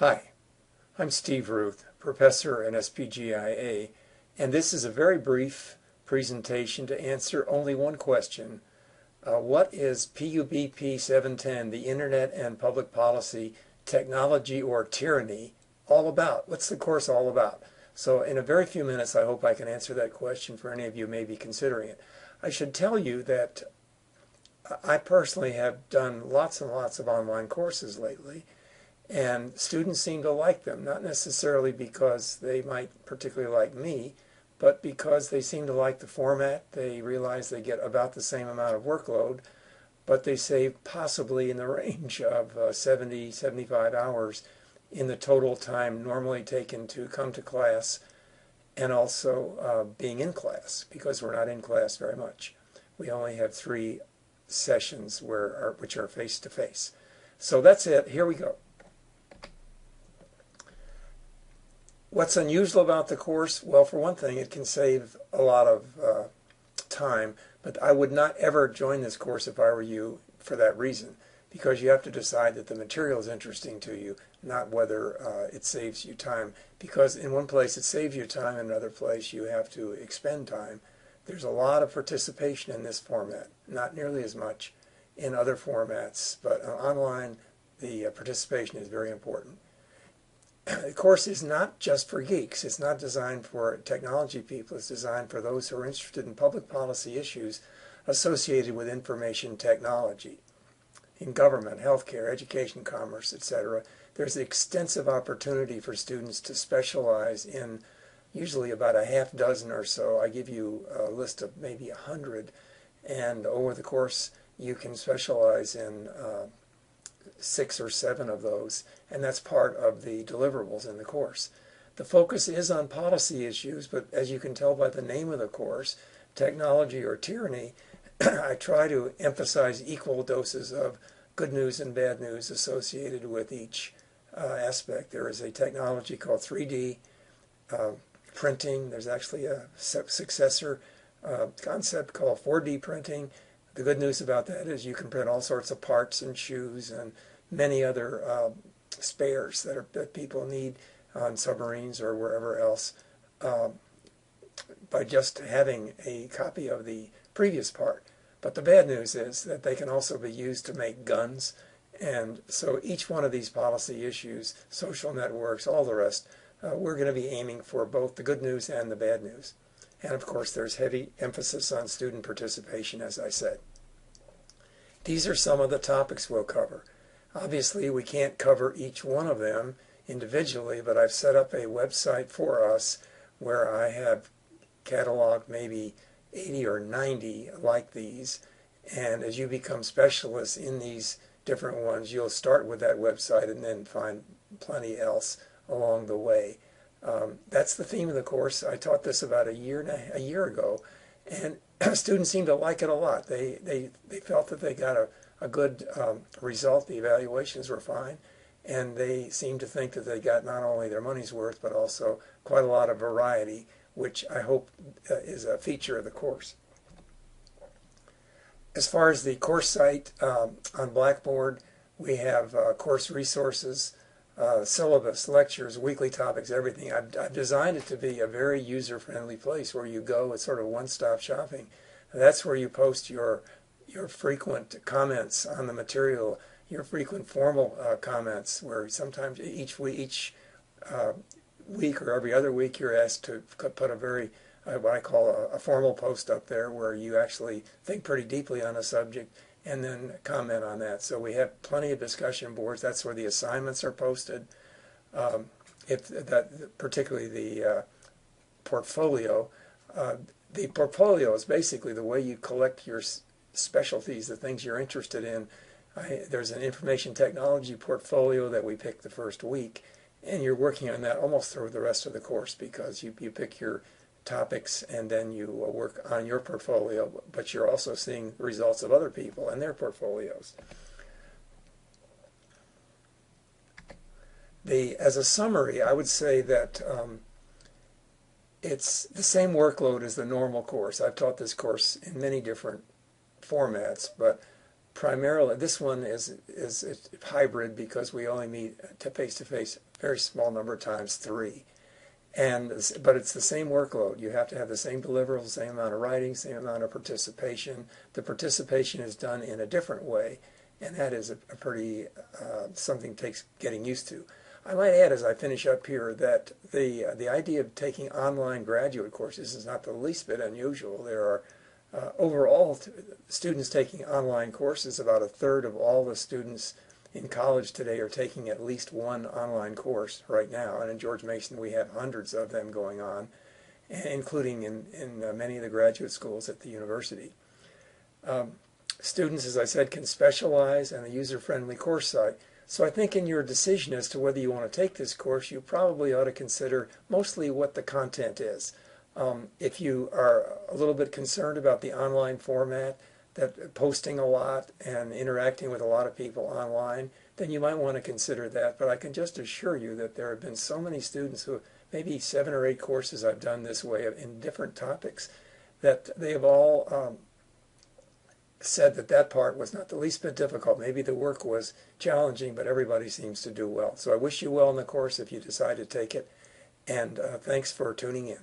Hi, I'm Steve Ruth, professor at SPGIA, and this is a very brief presentation to answer only one question. What is PUBP 710, the Internet and Public Policy, Technology or Tyranny, all about? What's the course all about? So in a very few minutes, I hope I can answer that question for any of you who may be considering it. I should tell you that I personally have done lots and lots of online courses lately, and students seem to like them, not necessarily because they might particularly like me, but because they seem to like the format. They realize they get about the same amount of workload, but they save possibly in the range of 70, 75 hours in the total time normally taken to come to class, and also being in class, because we're not in class very much. We only have 3 sessions which are face-to-face. So that's it. Here we go. What's unusual about the course? Well, for one thing, it can save a lot of time, but I would not ever join this course if I were you for that reason, because you have to decide that the material is interesting to you, not whether it saves you time, because in one place it saves you time, in another place you have to expend time. There's a lot of participation in this format, not nearly as much in other formats, but online the participation is very important. The course is not just for geeks. It's not designed for technology people. It's designed for those who are interested in public policy issues associated with information technology in government, healthcare, education, commerce, etc. There's extensive opportunity for students to specialize in usually about a half dozen or so. I give you a list of maybe 100, and over the course you can specialize in 6 or 7 of those, and that's part of the deliverables in the course. The focus is on policy issues, but as you can tell by the name of the course, Technology or Tyranny, I try to emphasize equal doses of good news and bad news associated with each aspect. There is a technology called 3D printing. There's actually a successor concept called 4D printing. The good news about that is you can print all sorts of parts and shoes and many other spares that people need on submarines or wherever else by just having a copy of the previous part. But the bad news is that they can also be used to make guns, and so each one of these policy issues, social networks, all the rest, we're going to be aiming for both the good news and the bad news. And of course there's heavy emphasis on student participation, as I said. These are some of the topics we'll cover. Obviously we can't cover each one of them individually, but I've set up a website for us where I have cataloged maybe 80 or 90 like these, and as you become specialists in these different ones, you'll start with that website and then find plenty else along the way. That's the theme of the course. I taught this about a year ago, and students seem to like it a lot. They felt that they got a good result. The evaluations were fine, and they seem to think that they got not only their money's worth, but also quite a lot of variety, which I hope is a feature of the course. As far as the course site, on Blackboard, we have course resources, syllabus, lectures, weekly topics, everything. I've designed it to be a very user-friendly place where you go. It's sort of one-stop shopping. And that's where you post your frequent comments on the material, your frequent formal comments, where sometimes each week or every other week you're asked to put a very, what I call a formal post up there where you actually think pretty deeply on a subject and then comment on that. So we have plenty of discussion boards. That's where the assignments are posted. Particularly the portfolio. The portfolio is basically the way you collect your specialties, the things you're interested in. There's an information technology portfolio that we pick the first week, and you're working on that almost through the rest of the course, because you pick your topics and then you work on your portfolio, but you're also seeing the results of other people and their portfolios. As a summary, I would say that it's the same workload as the normal course. I've taught this course in many different formats, but primarily, this one is a hybrid because we only meet face-to-face a very small number of times, 3. But it's the same workload. You have to have the same deliverables, same amount of writing, same amount of participation. The participation is done in a different way, and that is a pretty something takes getting used to. I might add, as I finish up here, that the idea of taking online graduate courses is not the least bit unusual. There are overall students taking online courses. About a third of all the students in college today are taking at least one online course right now, and in George Mason we have hundreds of them going on, including in many of the graduate schools at the university. Students, as I said, can specialize in a user-friendly course site. So I think in your decision as to whether you want to take this course, you probably ought to consider mostly what the content is. If you are a little bit concerned about the online format, that posting a lot and interacting with a lot of people online, then you might want to consider that. But I can just assure you that there have been so many students who, maybe 7 or 8 courses I've done this way in different topics, that they have all said that that part was not the least bit difficult. Maybe the work was challenging, but everybody seems to do well. So I wish you well in the course if you decide to take it, and thanks for tuning in.